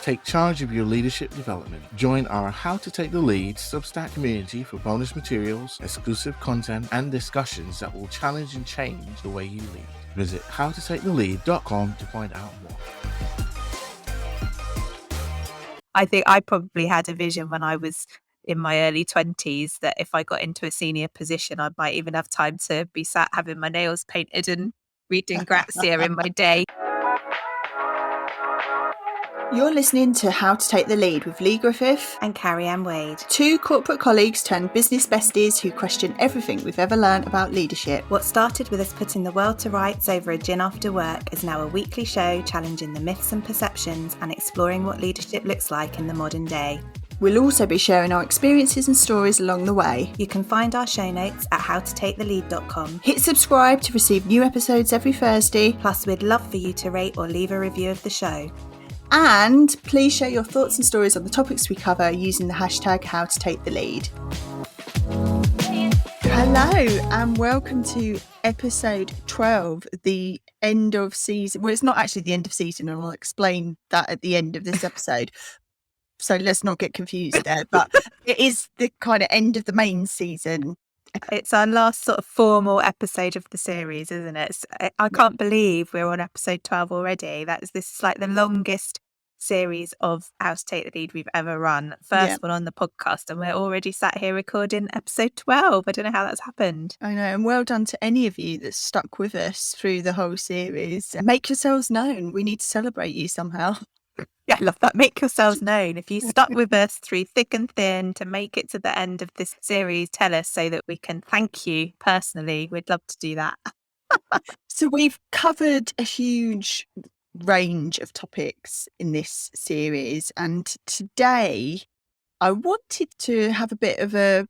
Take charge of your leadership development. Join our How to Take the Lead Substack community for bonus materials, exclusive content, and discussions that will challenge and change the way you lead. Visit howtotakethelead.com to find out more. I think I probably had a vision when I was in my early 20s that if I got into a senior position, I might even have time to be sat having my nails painted and reading Grazia in my day. You're listening to How to Take the Lead with Lee Griffith and Carrie Ann Wade, two corporate colleagues turned business besties who question everything we've ever learned about leadership. What started with us putting the world to rights over a gin after work is now a weekly show challenging the myths and perceptions and exploring what leadership looks like in the modern day. We'll also be sharing our experiences and stories along the way. You can find our show notes at howtotakethelead.com. Hit subscribe to receive new episodes every Thursday. Plus, we'd love for you to rate or leave a review of the show. And please share your thoughts and stories on the topics we cover using the hashtag #HowToTakeTheLead. Hello and welcome to episode 12, the end of season. Well, it's not actually the end of season, and I'll explain that at the end of this episode. So let's not get confused there, but it is the kind of end of the main season. It's our last sort of formal episode of the series, isn't it? I can't believe we're on episode 12 already. This is like the longest series of How to Take the Lead we've ever run. First one on the podcast, and we're already sat here recording episode 12. I don't know how that's happened. I know, and well done to any of you that stuck with us through the whole series. Make yourselves known. We need to celebrate you somehow. Yeah, I love that. Make yourselves known. If you stuck with us through thick and thin to make it to the end of this series, tell us so that we can thank you personally. We'd love to do that. So we've covered a huge range of topics in this series, and today I wanted to have a bit of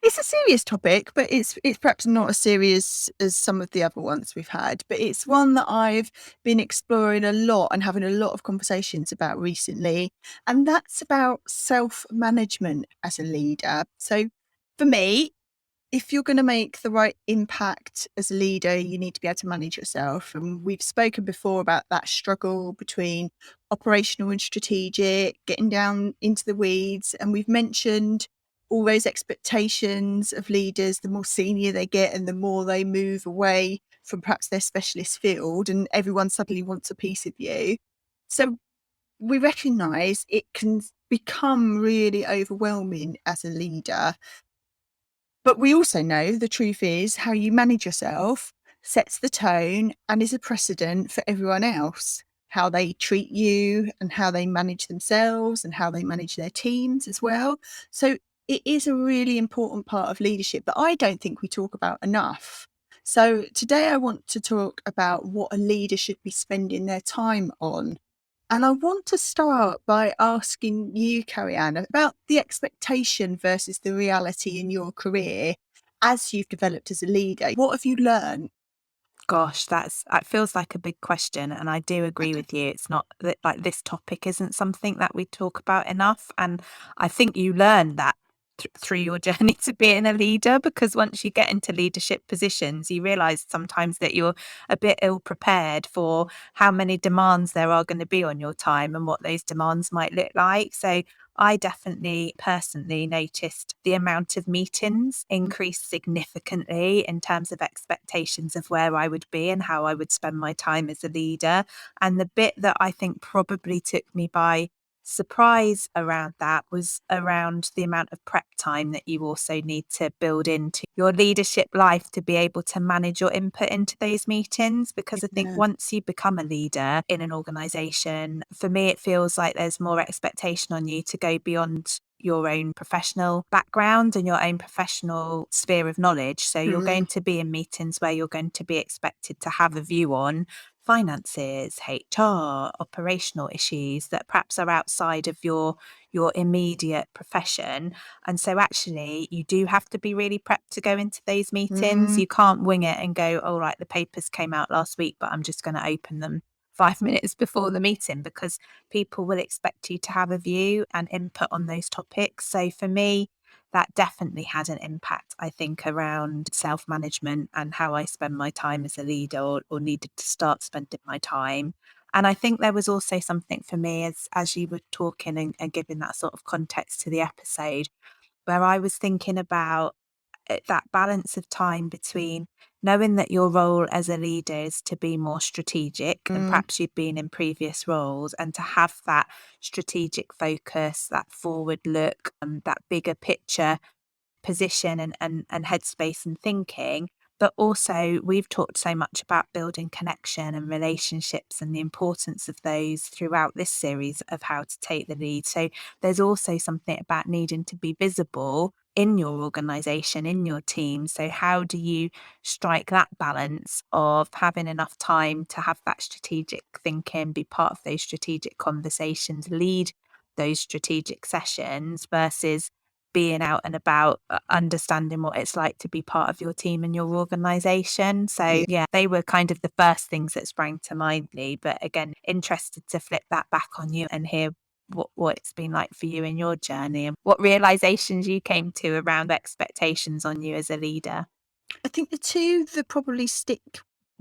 it's a serious topic, but it's perhaps not as serious as some of the other ones we've had, but it's one that I've been exploring a lot and having a lot of conversations about recently, and that's about self-management as a leader. So for me, if you're going to make the right impact as a leader, you need to be able to manage yourself. And we've spoken before about that struggle between operational and strategic, getting down into the weeds, and we've mentioned all those expectations of leaders. The more senior they get and the more they move away from perhaps their specialist field, and everyone suddenly wants a piece of you. So we recognise it can become really overwhelming as a leader. But we also know the truth is how you manage yourself sets the tone and is a precedent for everyone else. How they treat you and how they manage themselves and how they manage their teams as well. So it is a really important part of leadership that I don't think we talk about enough. So today I want to talk about what a leader should be spending their time on. And I want to start by asking you, Carrie Ann, about the expectation versus the reality in your career as you've developed as a leader. What have you learned? Gosh, that feels like a big question, and I do agree with you. It's not that like this topic isn't something that we talk about enough, and I think you learn that through your journey to being a leader, because once you get into leadership positions, you realize sometimes that you're a bit ill prepared for how many demands there are going to be on your time and what those demands might look like. So I definitely personally noticed the amount of meetings increased significantly in terms of expectations of where I would be and how I would spend my time as a leader. And the bit that I think probably took me by surprise around that was around the amount of prep time that you also need to build into your leadership life to be able to manage your input into those meetings. Because I think once you become a leader in an organization, for me, it feels like there's more expectation on you to go beyond your own professional background and your own professional sphere of knowledge. So you're going to be in meetings where you're going to be expected to have a view on finances, HR, operational issues that perhaps are outside of your immediate profession. And so actually you do have to be really prepped to go into those meetings. You can't wing it and go, oh, right, the papers came out last week, but I'm just going to open them 5 minutes before the meeting, because people will expect you to have a view and input on those topics. So for me, that definitely had an impact, I think, around self-management and how I spend my time as a leader, or needed to start spending my time. And I think there was also something for me as you were talking and giving that sort of context to the episode, where I was thinking about that balance of time between knowing that your role as a leader is to be more strategic than perhaps you've been in previous roles, and to have that strategic focus, that forward look, that bigger picture position and headspace and thinking. But also, we've talked so much about building connection and relationships and the importance of those throughout this series of How to Take the Lead. So there's also something about needing to be visible in your organization, in your team. So how do you strike that balance of having enough time to have that strategic thinking, be part of those strategic conversations, lead those strategic sessions, versus being out and about, understanding what it's like to be part of your team and your organization. So yeah, they were kind of the first things that sprang to mind, Lee. But again, interested to flip that back on you and hear what it's been like for you in your journey, and what realizations you came to around expectations on you as a leader. I think the two that probably stick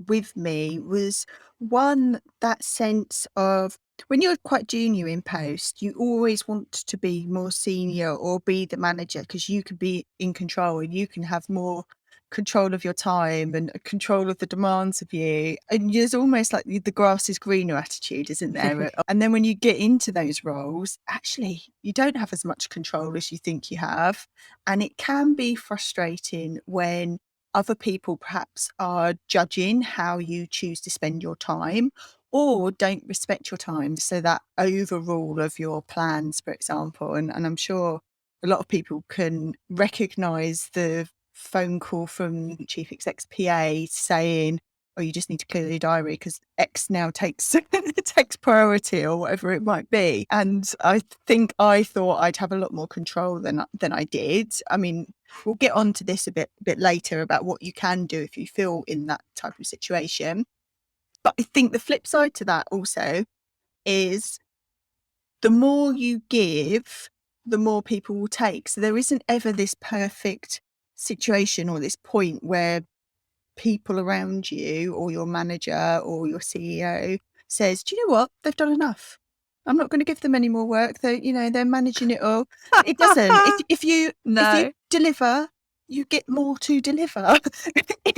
with me was, one, that sense of when you're quite junior in post, you always want to be more senior or be the manager because you can be in control and you can have more control of your time and control of the demands of you. And there's almost like the grass is greener attitude, isn't there? And then when you get into those roles, actually, you don't have as much control as you think you have. And it can be frustrating when other people perhaps are judging how you choose to spend your time or don't respect your time. So that overrule of your plans, for example, and I'm sure a lot of people can recognise the phone call from chief exec's PA saying, oh, you just need to clear your diary because X now takes takes priority, or whatever it might be. And I think I thought I'd have a lot more control than I did. I mean, we'll get on to this a bit later about what you can do if you feel in that type of situation. But I think the flip side to that also is the more you give, the more people will take. So there isn't ever this perfect situation or this point where people around you or your manager or your CEO says, do you know what? They've done enough. I'm not going to give them any more work. They're managing it all. It doesn't. If you deliver, you get more to deliver.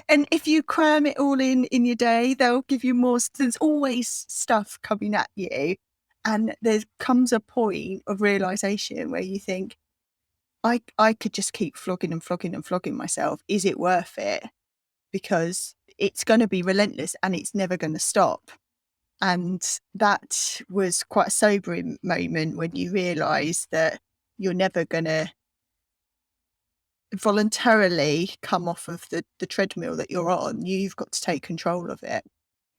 And if you cram it all in your day, they'll give you more. There's always stuff coming at you. And there comes a point of realization where you think, I could just keep flogging and flogging and flogging myself. Is it worth it? Because it's going to be relentless and it's never going to stop. And that was quite a sobering moment when you realise that you're never going to voluntarily come off of the treadmill that you're on. You've got to take control of it.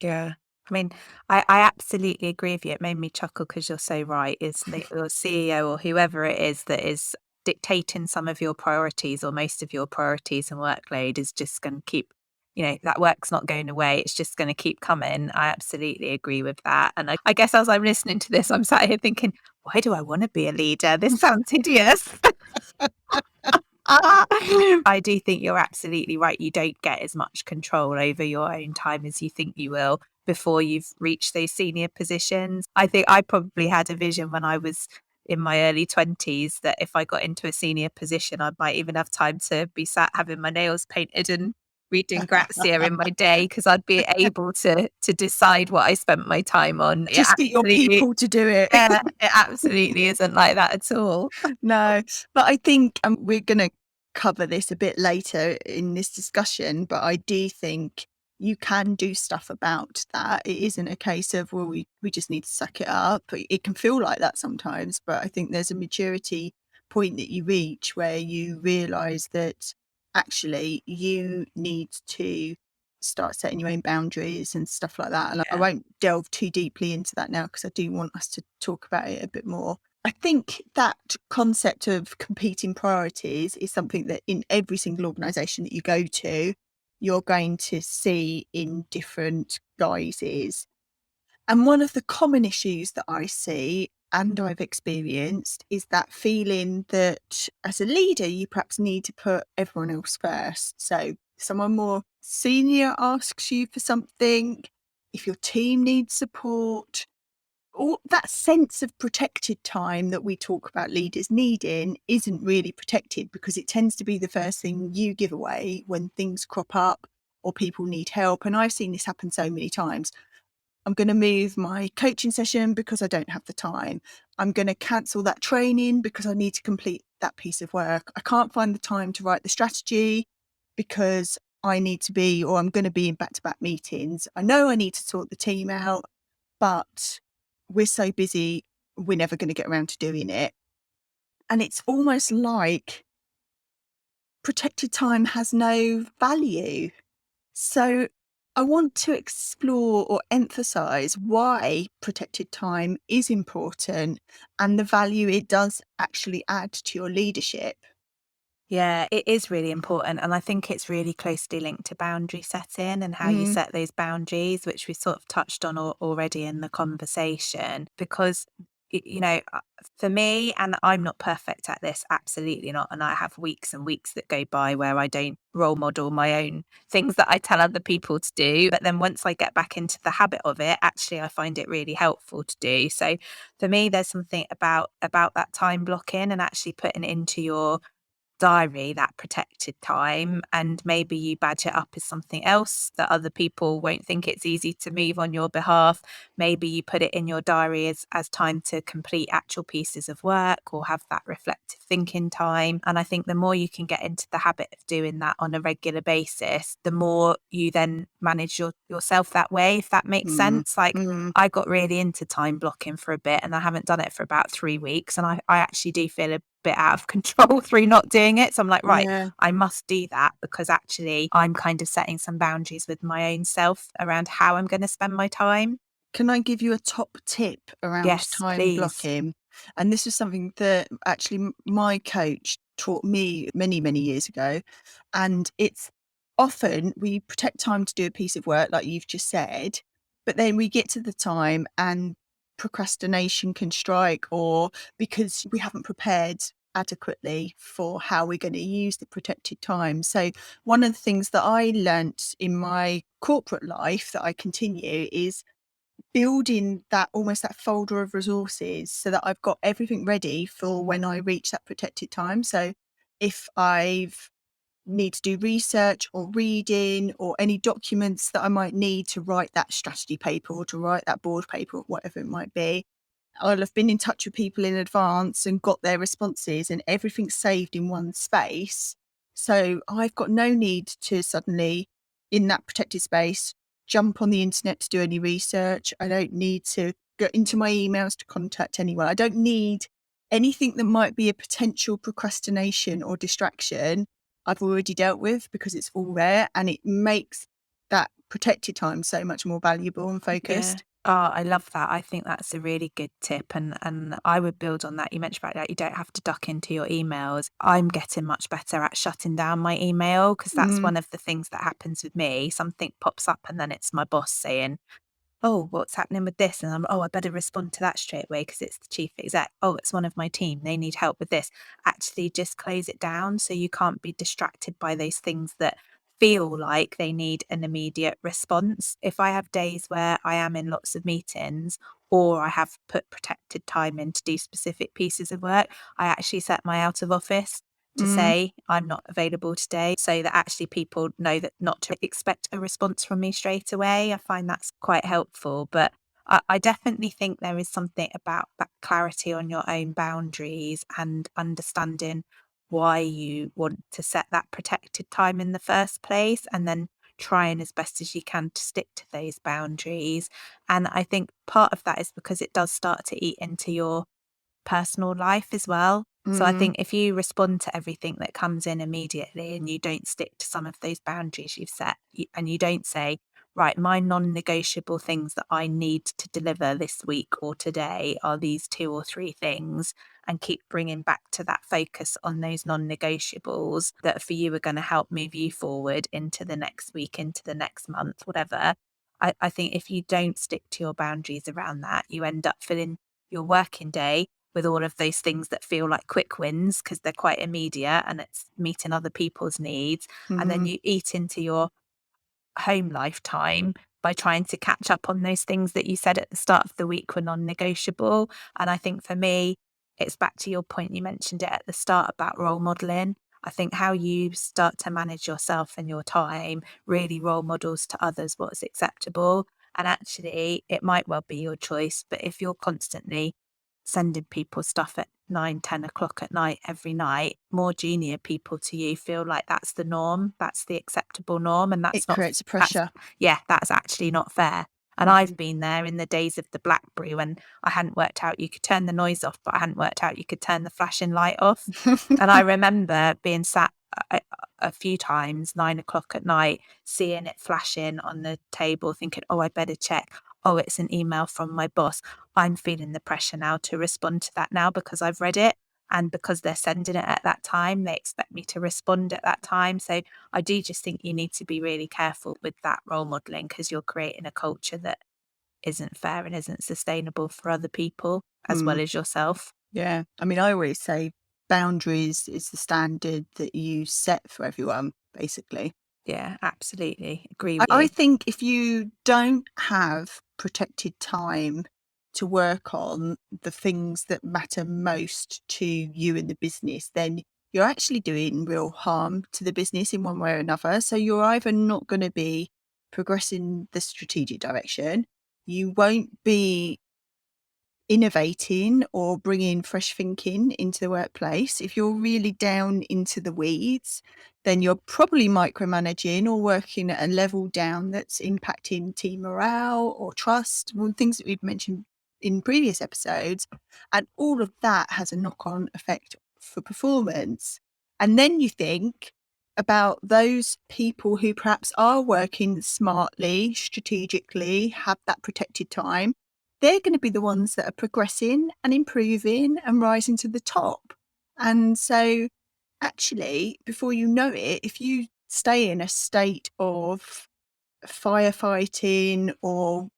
Yeah. I mean, I absolutely agree with you. It made me chuckle because you're so right. Is your CEO or whoever it is that is dictating some of your priorities or most of your priorities and workload is just going to keep, that work's not going away. It's just going to keep coming. I absolutely agree with that. And I guess as I'm listening to this, I'm sat here thinking, why do I want to be a leader? This sounds hideous. I do think you're absolutely right. You don't get as much control over your own time as you think you will before you've reached those senior positions. I think I probably had a vision when I was in my early 20s that if I got into a senior position, I might even have time to be sat having my nails painted and reading Grazia in my day, because I'd be able to decide what I spent my time on. Just get your people to do it. Yeah, it absolutely isn't like that at all. No, but I think we're going to cover this a bit later in this discussion, but I do think you can do stuff about that. It isn't a case of, well, we just need to suck it up. It can feel like that sometimes, but I think there's a maturity point that you reach where you realise that actually you need to start setting your own boundaries and stuff like that. And I won't delve too deeply into that now because I do want us to talk about it a bit more. I think that concept of competing priorities is something that in every single organisation that you go to, you're going to see in different guises. And one of the common issues that I see and I've experienced is that feeling that as a leader, you perhaps need to put everyone else first. So someone more senior asks you for something, if your team needs support, all that sense of protected time that we talk about leaders needing isn't really protected, because it tends to be the first thing you give away when things crop up or people need help. And I've seen this happen so many times. I'm going to move my coaching session because I don't have the time. I'm going to cancel that training because I need to complete that piece of work. I can't find the time to write the strategy because I need to be, or I'm going to be in back-to-back meetings. I know I need to sort the team out, but we're so busy, we're never going to get around to doing it. And it's almost like protected time has no value. So I want to explore or emphasize why protected time is important and the value it does actually add to your leadership. Yeah, it is really important. And I think it's really closely linked to boundary setting and how you Mm, set those boundaries, which we sort of touched on already in the conversation. Because, for me, and I'm not perfect at this, absolutely not. And I have weeks and weeks that go by where I don't role model my own things that I tell other people to do. But then once I get back into the habit of it, actually, I find it really helpful to do. So for me, there's something about that time blocking and actually putting it into your diary, that protected time, and maybe you badge it up as something else that other people won't think it's easy to move on your behalf. Maybe you put it in your diary as time to complete actual pieces of work or have that reflective thinking time. And I think the more you can get into the habit of doing that on a regular basis, the more you then manage yourself that way, if that makes mm, sense. Like, mm, I got really into time blocking for a bit and I haven't done it for about 3 weeks. And I actually do feel a bit out of control through not doing it. So I'm like, right, yeah. I must do that, because actually I'm kind of setting some boundaries with my own self around how I'm going to spend my time. Can I give you a top tip around Yes, time please. blocking? And this is something that actually my coach taught me many, many years ago. And it's often we protect time to do a piece of work, like you've just said, but then we get to the time and procrastination can strike, or because we haven't prepared adequately for how we're going to use the protected time. So one of the things that I learnt in my corporate life that I continue is building that, almost that folder of resources, so that I've got everything ready for when I reach that protected time. So if I've need to do research or reading or any documents that I might need to write that strategy paper or to write that board paper or whatever it might be, I'll have been in touch with people in advance and got their responses, and everything's saved in one space. So I've got no need to suddenly, in that protected space, jump on the internet to do any research. I don't need to go into my emails to contact anyone. I don't need anything that might be a potential procrastination or distraction. I've already dealt with, because it's all there, and it makes that protected time so much more valuable and Yeah. focused. Oh, I love that. I think that's a really good tip. And I would build on that. You mentioned about that you don't have to duck into your emails. I'm getting much better at shutting down my email, because that's Mm, one of the things that happens with me. Something pops up and then it's my boss saying, oh, what's happening with this? And I better respond to that straight away because it's the chief exec. Oh, it's one of my team. They need help with this. Actually, just close it down so you can't be distracted by those things that feel like they need an immediate response. If I have days where I am in lots of meetings or I have put protected time in to do specific pieces of work, I actually set my out of office to mm. say I'm not available today, so that actually people know that not to expect a response from me straight away. I find that's quite helpful. But I definitely think there is something about that clarity on your own boundaries and understanding why you want to set that protected time in the first place, and then trying as best as you can to stick to those boundaries. And I think part of that is because it does start to eat into your personal life as well. So I Mm, think if you respond to everything that comes in immediately and you don't stick to some of those boundaries you've set, and you don't say, right, my non-negotiable things that I need to deliver this week or today are these 2 or 3 things, and keep bringing back to that focus on those non-negotiables that for you are going to help move you forward into the next week, into the next month, whatever. I think if you don't stick to your boundaries around that, you end up filling your working day with all of those things that feel like quick wins because they're quite immediate and it's meeting other people's needs. And then mm, you eat into your home lifetime by trying to catch up on those things that you said at the start of the week were non-negotiable. And I think for me, it's back to your point, you mentioned it at the start about role modeling. I think how you start to manage yourself and your time really role models to others what's acceptable. And actually, it might well be your choice, but if you're constantly sending people stuff at 9, 10 o'clock at night every night, more junior people to you feel like that's the norm, that's the acceptable norm, and It creates a that's pressure. that's actually not fair. And I've been there in the days of the BlackBerry when I hadn't worked out you could turn the noise off, but I hadn't worked out you could turn the flashing light off. And I remember being sat a few times, 9 o'clock at night, seeing it flashing on the table, thinking, oh, I better check. Oh, it's an email from my boss. I'm feeling the pressure now to respond to that now because I've read it. And because they're sending it at that time, they expect me to respond at that time. So I do just think you need to be really careful with that role modeling because you're creating a culture that isn't fair and isn't sustainable for other people as well as yourself. Yeah. I mean, I always say boundaries is the standard that you set for everyone, basically. Yeah, absolutely. Agree with I you. think if you don't have protected time to work on the things that matter most to you in the business, then you're actually doing real harm to the business in one way or another. So you're either not going to be progressing the strategic direction, you won't be innovating or bringing fresh thinking into the workplace. If you're really down into the weeds, then you're probably micromanaging or working at a level down that's impacting team morale or trust, all things that we've mentioned in previous episodes. And all of that has a knock-on effect for performance. And then you think about those people who perhaps are working smartly, strategically, have that protected time. They're going to be the ones that are progressing and improving and rising to the top. And so, actually, before you know it, if you stay in a state of firefighting or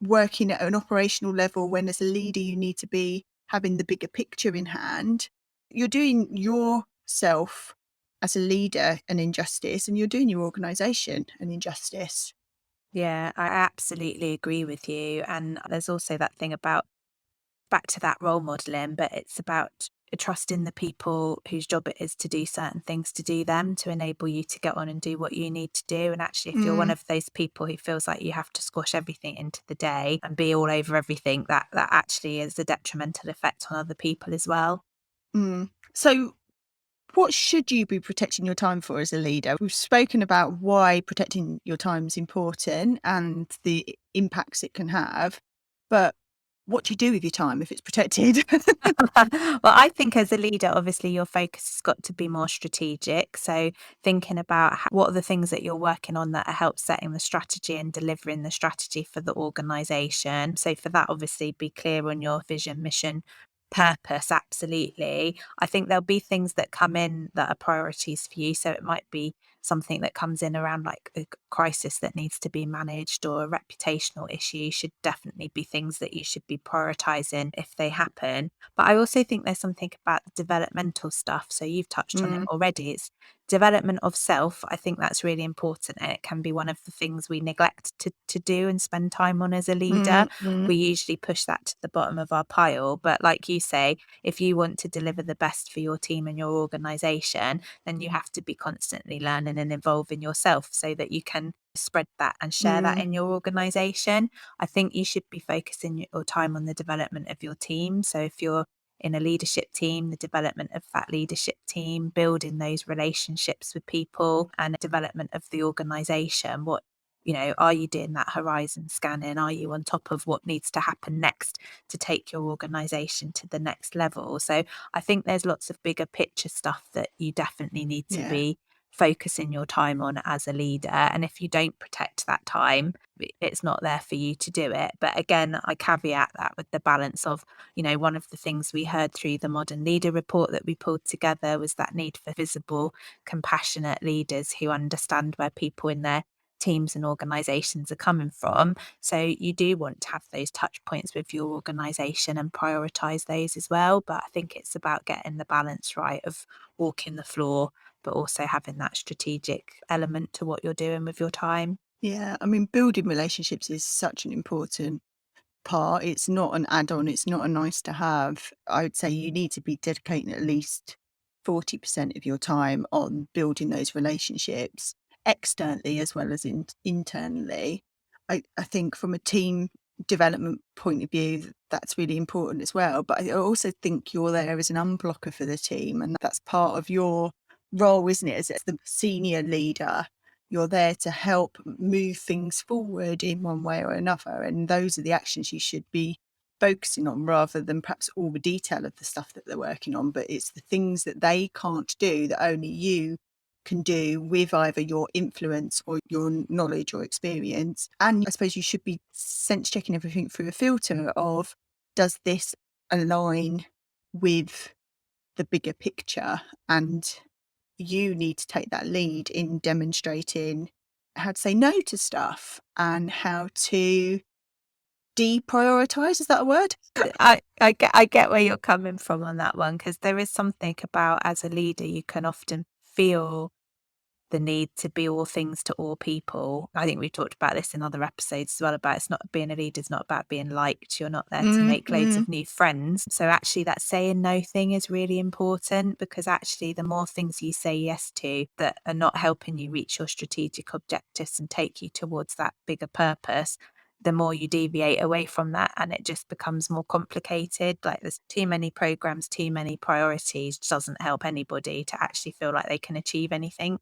working at an operational level when as a leader you need to be having the bigger picture in hand, you're doing yourself as a leader an injustice and you're doing your organisation an injustice. Yeah, I absolutely agree with you. And there's also that thing about back to that role modeling, but it's about trusting the people whose job it is to do certain things to do them to enable you to get on and do what you need to do. And actually, if you're one Mm, of those people who feels like you have to squash everything into the day and be all over everything, that actually is a detrimental effect on other people as well. mm. So, what should you be protecting your time for as a leader? We've spoken about why protecting your time is important and the impacts it can have, but what do you do with your time if it's protected? Well, I think as a leader, obviously your focus has got to be more strategic. So thinking about what are the things that you're working on that help setting the strategy and delivering the strategy for the organization. So for that, obviously be clear on your vision, mission, purpose. Absolutely. I think there'll be things that come in that are priorities for you. So it might be something that comes in around like a crisis that needs to be managed or a reputational issue should definitely be things that you should be prioritizing if they happen. But I also think there's something about the developmental stuff. So you've touched on it Mm, already. It's development of self. I think that's really important. And it can be one of the things we neglect to do and spend time on as a leader. mm, mm, We usually push that to the bottom of our pile. But like you say, if you want to deliver the best for your team and your organization, then you have to be constantly learning and evolving yourself so that you can spread that and share that mm. in your organization. I think you should be focusing your time on the development of your team. So if you're in a leadership team, the development of that leadership team, building those relationships with people and development of the organization. Are you doing that horizon scanning? Are you on top of what needs to happen next to take your organization to the next level? So I think there's lots of bigger picture stuff that you definitely need to Yeah. be focusing your time on as a leader. And if you don't protect that time, it's not there for you to do it. But again, I caveat that with the balance of, one of the things we heard through the Modern Leader report that we pulled together was that need for visible, compassionate leaders who understand where people in their teams and organizations are coming from. So you do want to have those touch points with your organization and prioritize those as well. But I think it's about getting the balance right of walking the floor, but also having that strategic element to what you're doing with your time. Yeah, I mean, building relationships is such an important part. It's not an add-on, it's not a nice to have. I would say you need to be dedicating at least 40% of your time on building those relationships externally as well as internally. I think from a team development point of view, that's really important as well. But I also think you're there as an unblocker for the team, and that's part of your role, isn't it? As the senior leader, you're there to help move things forward in one way or another. And those are the actions you should be focusing on rather than perhaps all the detail of the stuff that they're working on. But it's the things that they can't do that only you can do with either your influence or your knowledge or experience. And I suppose you should be sense checking everything through a filter of, does this align with the bigger picture? And you need to take that lead in demonstrating how to say no to stuff and how to deprioritize. Is that a word? I get where you're coming from on that one, because there is something about, as a leader, you can often feel the need to be all things to all people. I think we've talked about this in other episodes as well, about it's not being a leader is not about being liked. You're not there to make loads of new friends. So actually that saying no thing is really important, because actually the more things you say yes to that are not helping you reach your strategic objectives and take you towards that bigger purpose, the more you deviate away from that, and it just becomes more complicated. Like, there's too many programs, too many priorities, doesn't help anybody to actually feel like they can achieve anything.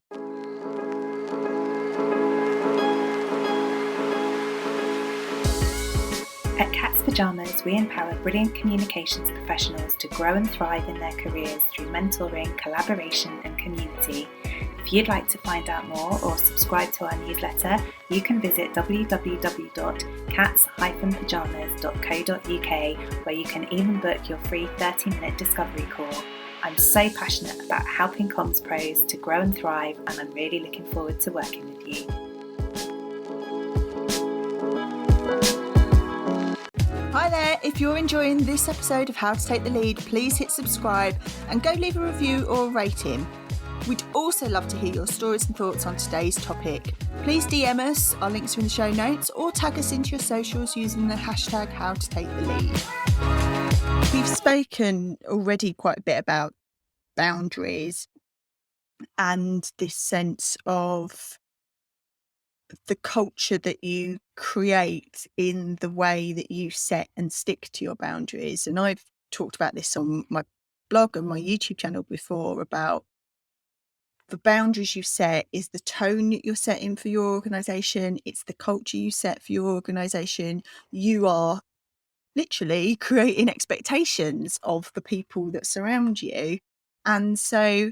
At Cat's Pyjamas, we empower brilliant communications professionals to grow and thrive in their careers through mentoring, collaboration, and community. If you'd like to find out more or subscribe to our newsletter, you can visit www.cats-pyjamas.co.uk, where you can even book your free 30-minute discovery call. I'm so passionate about helping comms pros to grow and thrive, and I'm really looking forward to working with you. Hi there. If you're enjoying this episode of How to Take the Lead, please hit subscribe and go leave a review or a rating. We'd also love to hear your stories and thoughts on today's topic. Please DM us, our links are in the show notes, or tag us into your socials using the hashtag How to Take the Lead. We've spoken already quite a bit about boundaries and this sense of the culture that you create in the way that you set and stick to your boundaries. And I've talked about this on my blog and my YouTube channel before, about the boundaries you set is the tone that you're setting for your organisation. It's the culture you set for your organisation. You are literally creating expectations of the people that surround you. And so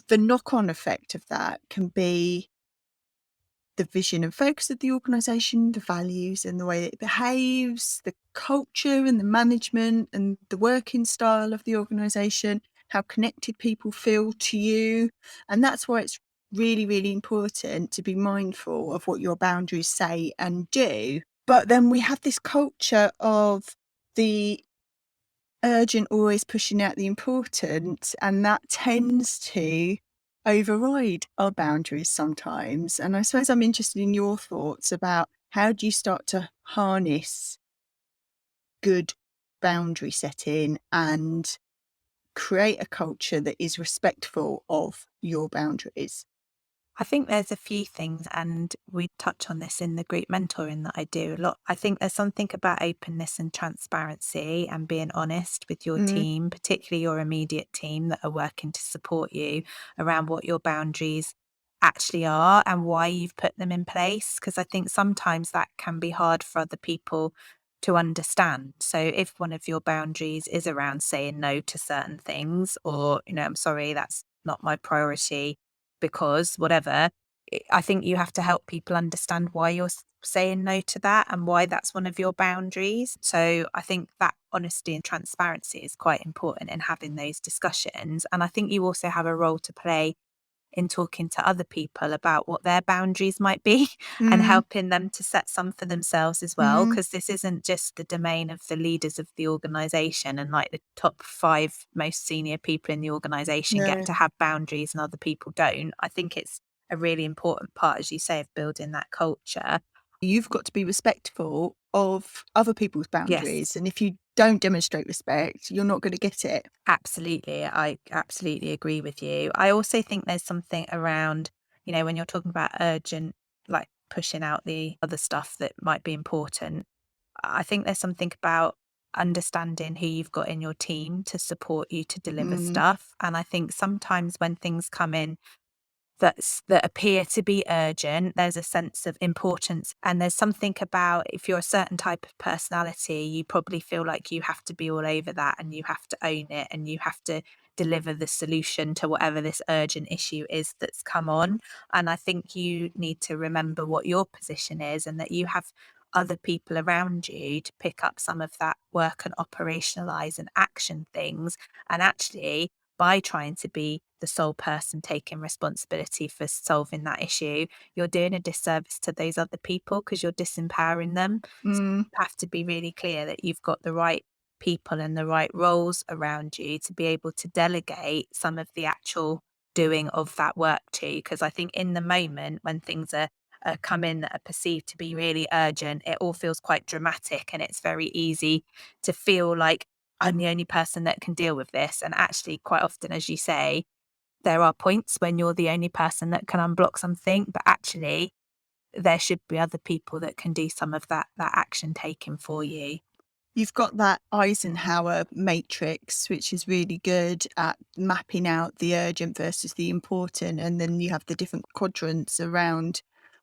the knock-on effect of that can be the vision and focus of the organisation, the values and the way it behaves, the culture and the management and the working style of the organisation, how connected people feel to you. And that's why it's really, really important to be mindful of what your boundaries say and do. But then we have this culture of the urgent always pushing out the important, and that tends to override our boundaries sometimes. And I suppose I'm interested in your thoughts about, how do you start to harness good boundary setting and create a culture that is respectful of your boundaries? I think there's a few things, and we touch on this in the group mentoring that I do a lot. I think there's something about openness and transparency and being honest with your team, particularly your immediate team that are working to support you, around what your boundaries actually are and why you've put them in place. Because I think sometimes that can be hard for other people to understand. So if one of your boundaries is around saying no to certain things, or, I'm sorry, that's not my priority because whatever, I think you have to help people understand why you're saying no to that and why that's one of your boundaries. So I think that honesty and transparency is quite important in having those discussions. And I think you also have a role to play in talking to other people about what their boundaries might be and helping them to set some for themselves as well. Because this isn't just the domain of the leaders of the organisation, and like the top 5 most senior people in the organisation get to have boundaries and other people don't. I think it's a really important part, as you say, of building that culture. You've got to be respectful of other people's boundaries. Yes. And if you don't demonstrate respect, you're not going to get it. Absolutely. I absolutely agree with you. I also think there's something around, when you're talking about urgent, like pushing out the other stuff that might be important. I think there's something about understanding who you've got in your team to support you to deliver Mm, stuff. And I think sometimes when things come in that appear to be urgent, there's a sense of importance. And there's something about, if you're a certain type of personality, you probably feel like you have to be all over that and you have to own it and you have to deliver the solution to whatever this urgent issue is that's come on. And I think you need to remember what your position is and that you have other people around you to pick up some of that work and operationalize and action things. And actually, by trying to be the sole person taking responsibility for solving that issue, you're doing a disservice to those other people because you're disempowering them. So mm. you have to be really clear that you've got the right people and the right roles around you to be able to delegate some of the actual doing of that work to. Because I think in the moment when things are come in that are perceived to be really urgent, it all feels quite dramatic and it's very easy to feel like I'm the only person that can deal with this. And actually, quite often, as you say, there are points when you're the only person that can unblock something, but actually, there should be other people that can do some of that action taking for you. You've got that Eisenhower matrix, which is really good at mapping out the urgent versus the important. And then you have the different quadrants around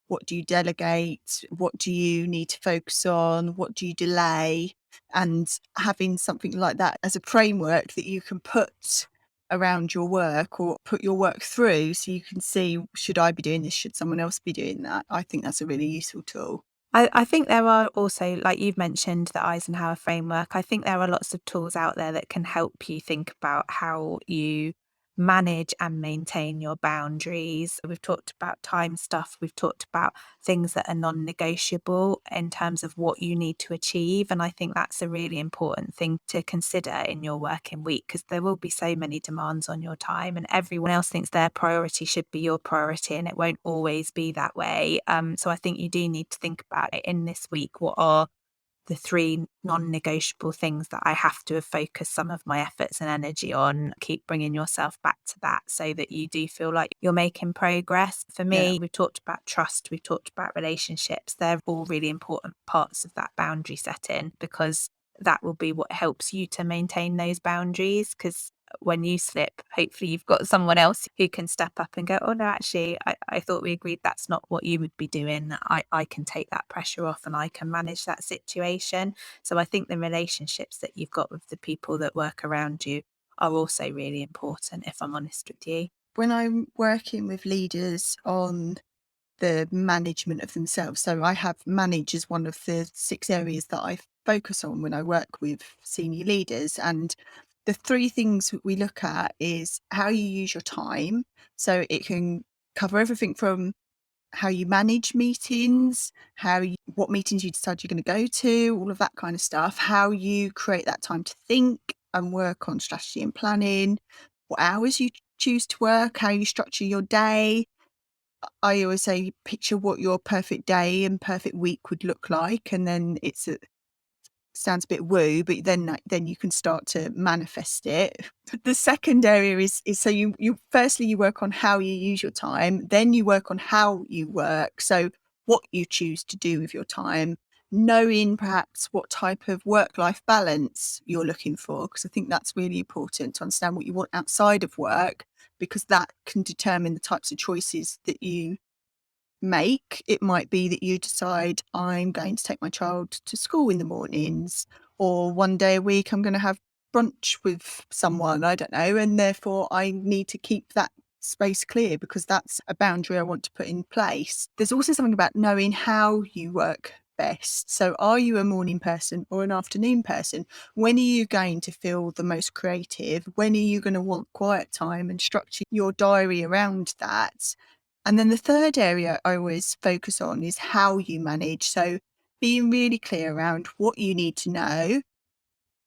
what do you delegate, what do you need to focus on, what do you delay, and having something like that as a framework that you can put around your work or put your work through so you can see, should I be doing this? Should someone else be doing that? I think that's a really useful tool. I think there are also, like you've mentioned, the Eisenhower framework. I think there are lots of tools out there that can help you think about how you manage and maintain your boundaries. We've talked about time stuff. We've talked about things that are non-negotiable in terms of what you need to achieve. And I think that's a really important thing to consider in your working week because there will be so many demands on your time and everyone else thinks their priority should be your priority and it won't always be that way. So I think you do need to think about it in this week. What are the three non-negotiable things that I have to focus some of my efforts and energy on? Keep bringing yourself back to that so that you do feel like you're making progress. For Yeah. me, we've talked about trust, we've talked about relationships. They're all really important parts of that boundary setting because that will be what helps you to maintain those boundaries. Because when you slip, hopefully you've got someone else who can step up and go, oh no, actually, I thought we agreed that's not what you would be doing. I can take that pressure off and I can manage that situation. So I think the relationships that you've got with the people that work around you are also really important, if I'm honest with you. When I'm working with leaders on the management of themselves, so I have manage as one of the 6 areas that I focus on when I work with senior leaders. And the 3 things that we look at is how you use your time. So it can cover everything from how you manage meetings, what meetings you decide you're going to go to, all of that kind of stuff, how you create that time to think and work on strategy and planning, what hours you choose to work, how you structure your day. I always say picture what your perfect day and perfect week would look like, and then sounds a bit woo, but then you can start to manifest it. The second area is so you firstly you work on how you use your time, then you work on how you work. So what you choose to do with your time, knowing perhaps what type of work-life balance you're looking for, because I think that's really important to understand what you want outside of work, because that can determine the types of choices that you make. It might be that you decide I'm going to take my child to school in the mornings, or one day a week I'm going to have brunch with someone, I don't know, and therefore I need to keep that space clear because that's a boundary I want to put in place. There's also something about knowing how you work best. So are you a morning person or an afternoon person? When are you going to feel the most creative? When are you going to want quiet time, and structure your diary around that? And then the third area I always focus on is how you manage. So being really clear around what you need to know,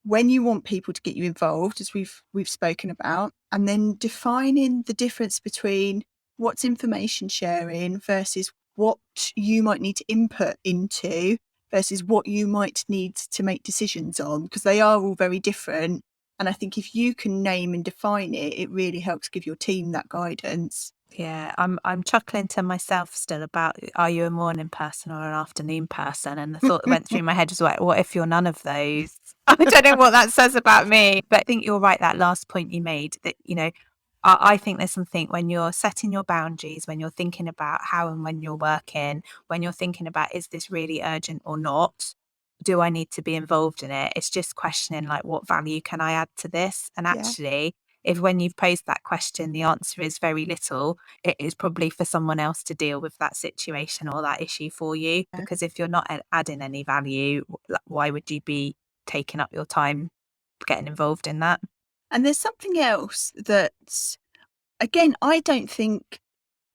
when you want people to get you involved, as we've spoken about, and then defining the difference between what's information sharing versus what you might need to input into versus what you might need to make decisions on, because they are all very different. And I think if you can name and define it, it really helps give your team that guidance. Yeah, I'm chuckling to myself still about, are you a morning person or an afternoon person? And the thought that went through my head was like, what if you're none of those? I don't know what that says about me. But I think you're right, that last point you made, that, I think there's something when you're setting your boundaries, when you're thinking about how and when you're working, when you're thinking about, is this really urgent or not? Do I need to be involved in it? It's just questioning, like, what value can I add to this? And Yeah. actually, if when you've posed that question, the answer is very little, it is probably for someone else to deal with that situation or that issue for you. Yeah. Because if you're not adding any value, why would you be taking up your time getting involved in that? And there's something else that, again, I don't think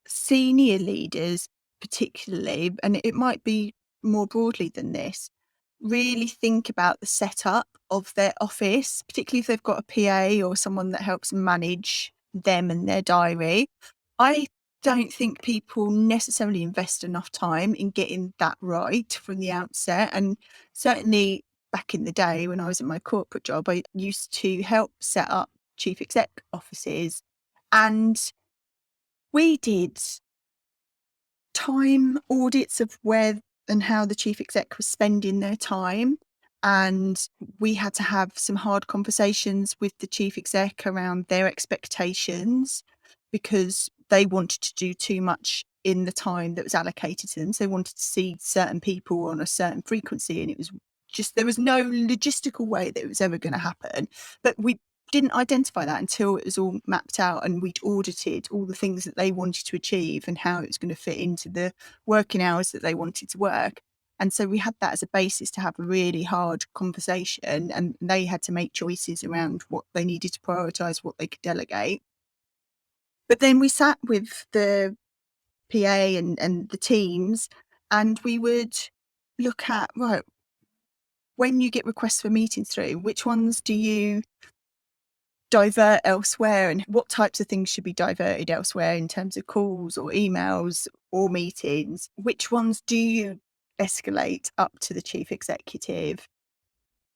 senior leaders particularly, and it might be more broadly than this, really think about the setup of their office, particularly if they've got a PA or someone that helps manage them and their diary. I don't think people necessarily invest enough time in getting that right from the outset. And certainly back in the day when I was at my corporate job, I used to help set up chief exec offices. And we did time audits of where and how the chief exec was spending their time. And we had to have some hard conversations with the chief exec around their expectations, because they wanted to do too much in the time that was allocated to them. So they wanted to see certain people on a certain frequency, and it was just, there was no logistical way that it was ever going to happen. But we didn't identify that until it was all mapped out and we'd audited all the things that they wanted to achieve and how it was going to fit into the working hours that they wanted to work. And so we had that as a basis to have a really hard conversation, and they had to make choices around what they needed to prioritise, what they could delegate. But then we sat with the PA and the teams, and we would look at, right, when you get requests for meetings through, which ones do you divert elsewhere, and what types of things should be diverted elsewhere in terms of calls or emails or meetings? Which ones do you escalate up to the chief executive?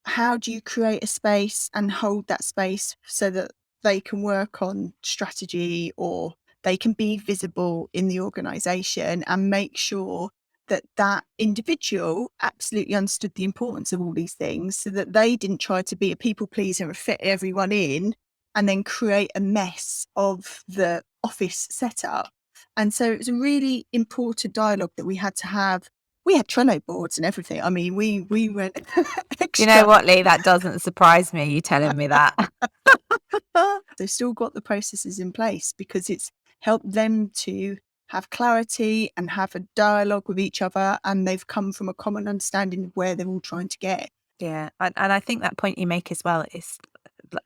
How do you create a space and hold that space so that they can work on strategy, or they can be visible in the organisation, and make sure that that individual absolutely understood the importance of all these things, so that they didn't try to be a people pleaser and fit everyone in and then create a mess of the office setup. And so it was a really important dialogue that we had to have. We had Trello boards and everything. I mean, we went You know extra. what, Lee? That doesn't surprise me, you telling me that. They've still got the processes in place because it's helped them to have clarity and have a dialogue with each other, and they've come from a common understanding of where they're all trying to get. Yeah, and I think that point you make as well is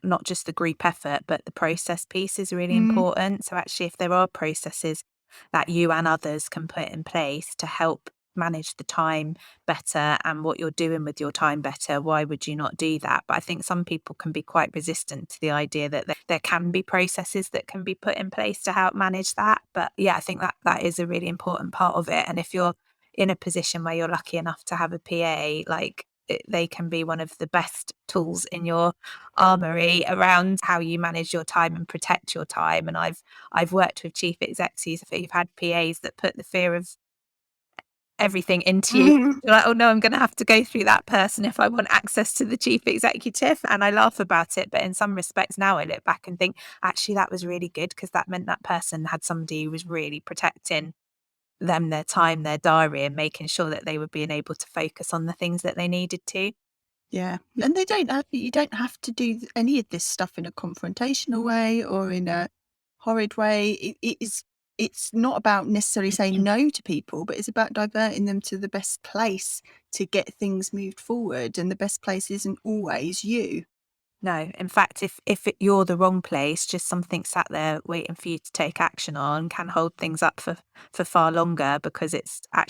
not just the group effort, but the process piece is really important. So actually, if there are processes that you and others can put in place to help manage the time better and what you're doing with your time better, why would you not do that? But I think some people can be quite resistant to the idea that there can be processes that can be put in place to help manage that. But yeah, I think that is a really important part of it. And if you're in a position where you're lucky enough to have a PA, like, they can be one of the best tools in your armory around how you manage your time and protect your time. And I've worked with chief executives who've had PAs that put the fear of everything into you. You're like, oh no, I'm going to have to go through that person if I want access to the chief executive. And I laugh about it, but in some respects now I look back and think, actually, that was really good, because that meant that person had somebody who was really protecting them, their time, their diary, and making sure that they were being able to focus on the things that they needed to. Yeah. And you don't have to do any of this stuff in a confrontational way or in a horrid way. It's not about necessarily saying no to people, but it's about diverting them to the best place to get things moved forward. And the best place isn't always you. No, in fact, if you're the wrong place, just something sat there waiting for you to take action on can hold things up for far longer, because it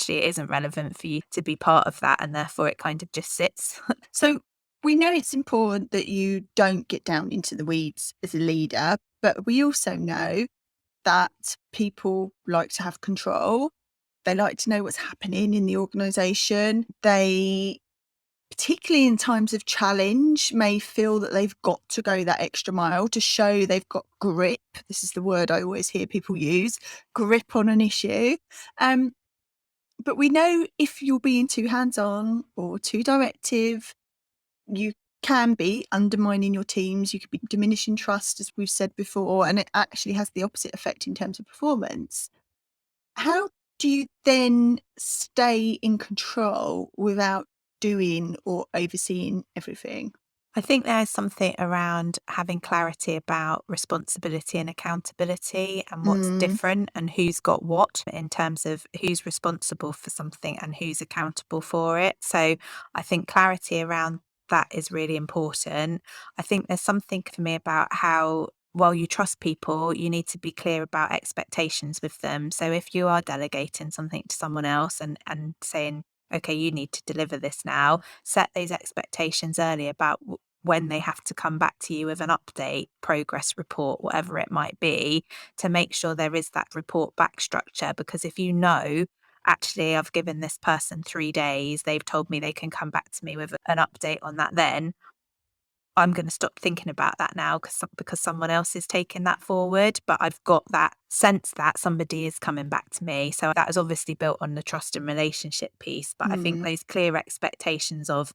isn't relevant for you to be part of that, and therefore it kind of just sits. So we know it's important that you don't get down into the weeds as a leader, but we also know that people like to have control. They like to know what's happening in the organisation. They, particularly in times of challenge, may feel that they've got to go that extra mile to show they've got grip. This is the word I always hear people use, grip on an issue. But we know if you're being too hands-on or too directive, you can be undermining your teams, you could be diminishing trust, as we've said before, and it actually has the opposite effect in terms of performance. How do you then stay in control without doing or overseeing everything? I think there's something around having clarity about responsibility and accountability and what's different and who's got what in terms of who's responsible for something and who's accountable for it. So I think clarity around that is really important. I think there's something for me about how, while you trust people, you need to be clear about expectations with them. So if you are delegating something to someone else and saying, okay, you need to deliver this now, set those expectations early about when they have to come back to you with an update, progress report, whatever it might be, to make sure there is that report back structure. Because if you know, actually, I've given this person 3 days, they've told me they can come back to me with an update on that, then I'm going to stop thinking about that now because someone else is taking that forward. But I've got that sense that somebody is coming back to me. So that is obviously built on the trust and relationship piece. But I think those clear expectations of,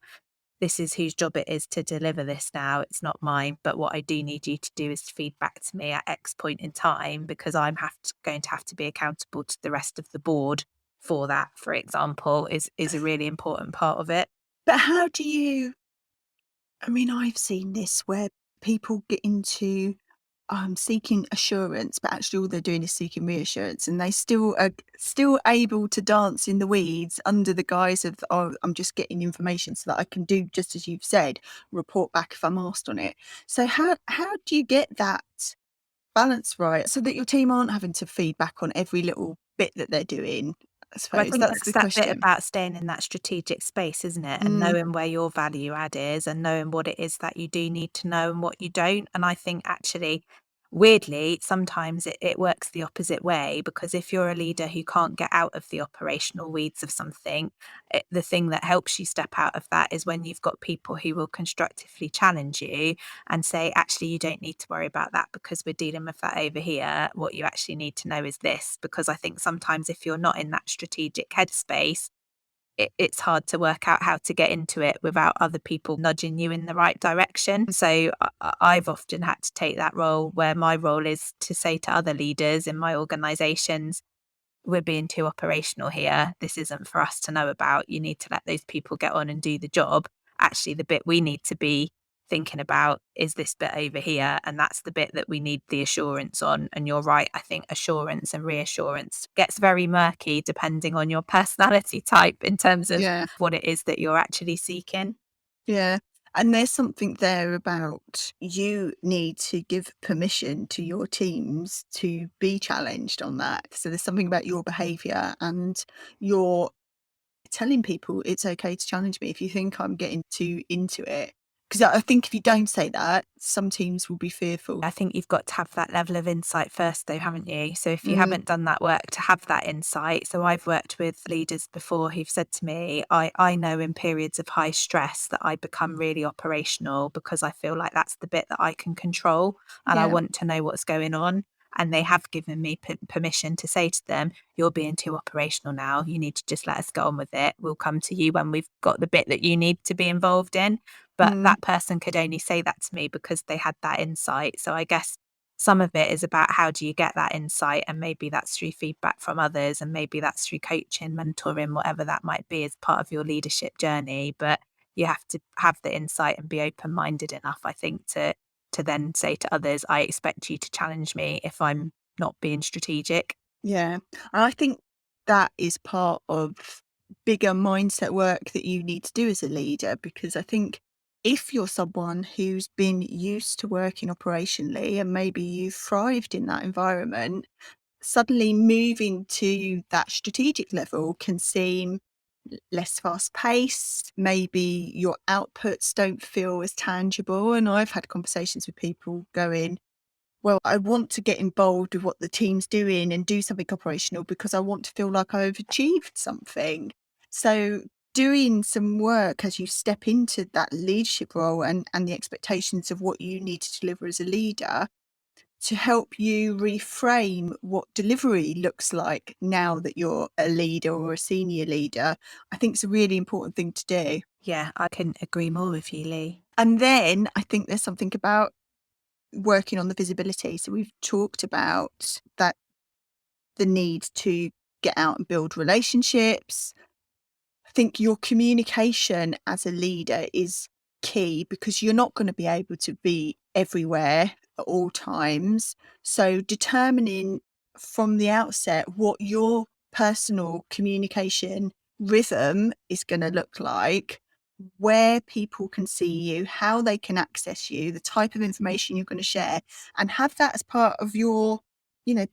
this is whose job it is to deliver this now. It's not mine. But what I do need you to do is feed back to me at X point in time, because I'm going to have to be accountable to the rest of the board for that, for example, is a really important part of it. But how do you, I've seen this where people get into seeking assurance, but actually all they're doing is seeking reassurance, and they still are still able to dance in the weeds under the guise of, oh, I'm just getting information so that I can do, just as you've said, report back if I'm asked on it. So how do you get that balance right so that your team aren't having to feed back on every little bit that they're doing? I Well, I suppose think that's the that's that bit question. about staying in that strategic space, isn't it? And Mm, knowing where your value add is and knowing what it is that you do need to know and what you don't. And I think actually, weirdly, sometimes it works the opposite way, because if you're a leader who can't get out of the operational weeds of something, the thing that helps you step out of that is when you've got people who will constructively challenge you and say, actually, you don't need to worry about that because we're dealing with that over here. What you actually need to know is this. Because I think sometimes if you're not in that strategic headspace, it's hard to work out how to get into it without other people nudging you in the right direction. So I've often had to take that role, where my role is to say to other leaders in my organizations, we're being too operational here. This isn't for us to know about. You need to let those people get on and do the job. Actually, the bit we need to be thinking about is this bit over here. And that's the bit that we need the assurance on. And you're right. I think assurance and reassurance gets very murky depending on your personality type in terms of yeah. what it is that you're actually seeking. Yeah. And there's something there about, you need to give permission to your teams to be challenged on that. So there's something about your behaviour, and you're telling people it's okay to challenge me if you think I'm getting too into it. Because I think if you don't say that, some teams will be fearful. I think you've got to have that level of insight first, though, haven't you? So if you Mm, haven't done that work to have that insight, so I've worked with leaders before who've said to me, I know in periods of high stress that I become really operational because I feel like that's the bit that I can control and I yeah. want to know what's going on. And they have given me permission to say to them, you're being too operational now. You need to just let us go on with it. We'll come to you when we've got the bit that you need to be involved in. But Mm, that person could only say that to me because they had that insight. So I guess some of it is about, how do you get that insight? And maybe that's through feedback from others, and maybe that's through coaching, mentoring, whatever that might be as part of your leadership journey. But you have to have the insight and be open-minded enough, I think, to then say to others, I expect you to challenge me if I'm not being strategic. yeah. And I think that is part of bigger mindset work that you need to do as a leader, because I think if you're someone who's been used to working operationally and maybe you've thrived in that environment, suddenly moving to that strategic level can seem less fast paced. Maybe your outputs don't feel as tangible. And I've had conversations with people going, well, I want to get involved with what the team's doing and do something operational because I want to feel like I've achieved something. So doing some work as you step into that leadership role and the expectations of what you need to deliver as a leader to help you reframe what delivery looks like now that you're a leader or a senior leader, I think it's a really important thing to do. Yeah, I couldn't agree more with you, Lee. And then I think there's something about working on the visibility. So we've talked about that, the need to get out and build relationships. I think your communication as a leader is key because you're not going to be able to be everywhere at all times. So determining from the outset what your personal communication rhythm is going to look like, where people can see you, how they can access you, the type of information you're going to share, and have that as part of your,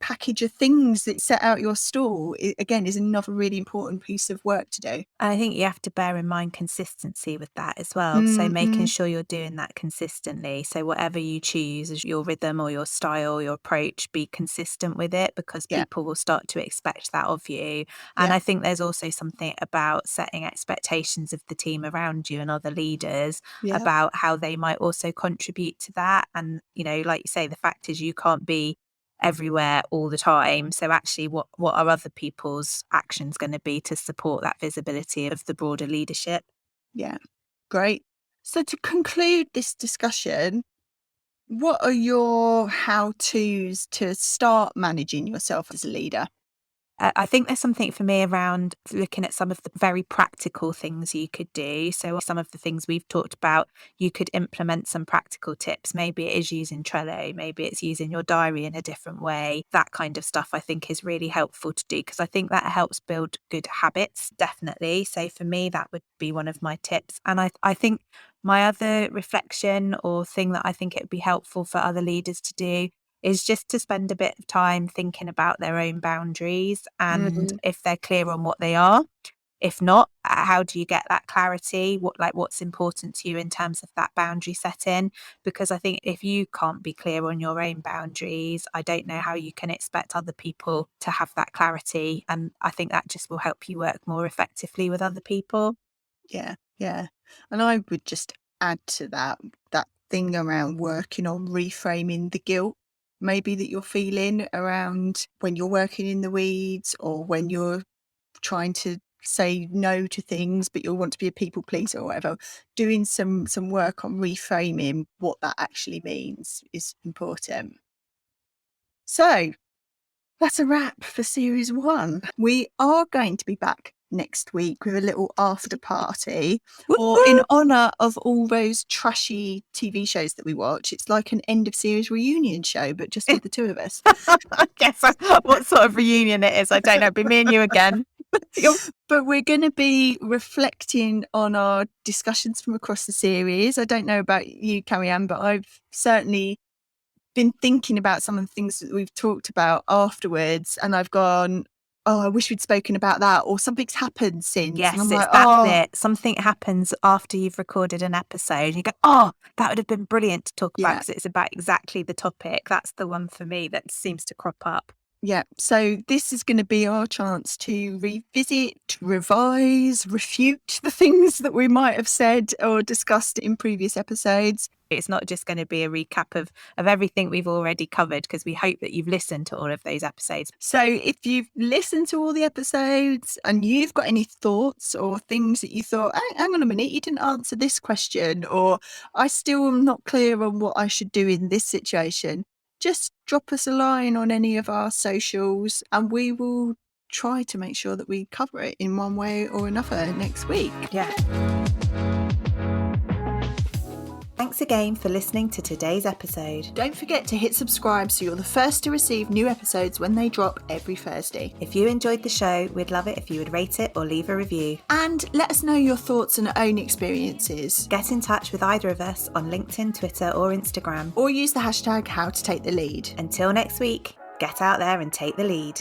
package of things that set out your stall, again, is another really important piece of work to do. And I think you have to bear in mind consistency with that as well. So Mm, making sure you're doing that consistently. So whatever you choose as your rhythm or your style, your approach, be consistent with it because Yeah. people will start to expect that of you. And Yeah. I think there's also something about setting expectations of the team around you and other leaders Yeah. about how they might also contribute to that. And, like you say, the fact is you can't be everywhere all the time. So actually what are other people's actions going to be to support that visibility of the broader leadership? Yeah. Great. So to conclude this discussion, what are your how-tos to start managing yourself as a leader? I think there's something for me around looking at some of the very practical things you could do. So some of the things we've talked about, you could implement some practical tips. Maybe it is using Trello, maybe it's using your diary in a different way. That kind of stuff I think is really helpful to do because I think that helps build good habits, definitely. So for me, that would be one of my tips. And I think my other reflection or thing that I think it would be helpful for other leaders to do is just to spend a bit of time thinking about their own boundaries and if they're clear on what they are. If not, how do you get that clarity? What's important to you in terms of that boundary setting? Because I think if you can't be clear on your own boundaries, I don't know how you can expect other people to have that clarity. And I think that just will help you work more effectively with other people. Yeah. Yeah. And I would just add to that thing around working on reframing the guilt maybe that you're feeling around when you're working in the weeds or when you're trying to say no to things but you want to be a people pleaser or whatever. Doing some work on reframing what that actually means is important. So that's a wrap for series 1. We are going to be back next week with a little after party, or in honour of all those trashy TV shows that we watch. It's like an end of series reunion show, but just with the two of us. I guess what sort of reunion it is, I don't know. It'll be me and you again. But we're going to be reflecting on our discussions from across the series. I don't know about you, Carrie-Anne, but I've certainly been thinking about some of the things that we've talked about afterwards, and I've gone, oh, I wish we'd spoken about that, or something's happened since. Yes, and I'm it's like, that's it. Something happens after you've recorded an episode and you go, oh, that would have been brilliant to talk about Yeah. because it's about exactly the topic. That's the one for me that seems to crop up. Yeah, so this is going to be our chance to revisit, revise, refute the things that we might have said or discussed in previous episodes. It's not just going to be a recap of everything we've already covered because we hope that you've listened to all of those episodes. So if you've listened to all the episodes and you've got any thoughts or things that you thought, hang on a minute, you didn't answer this question, or I still am not clear on what I should do in this situation, just drop us a line on any of our socials and we will try to make sure that we cover it in one way or another next week. Yeah. Thanks again for listening to today's episode. Don't forget to hit subscribe so you're the first to receive new episodes when they drop every Thursday. If you enjoyed the show, we'd love it if you would rate it or leave a review. And let us know your thoughts and own experiences. Get in touch with either of us on LinkedIn, Twitter or Instagram. Or use the hashtag #HowToTakeTheLead. Until next week, get out there and take the lead.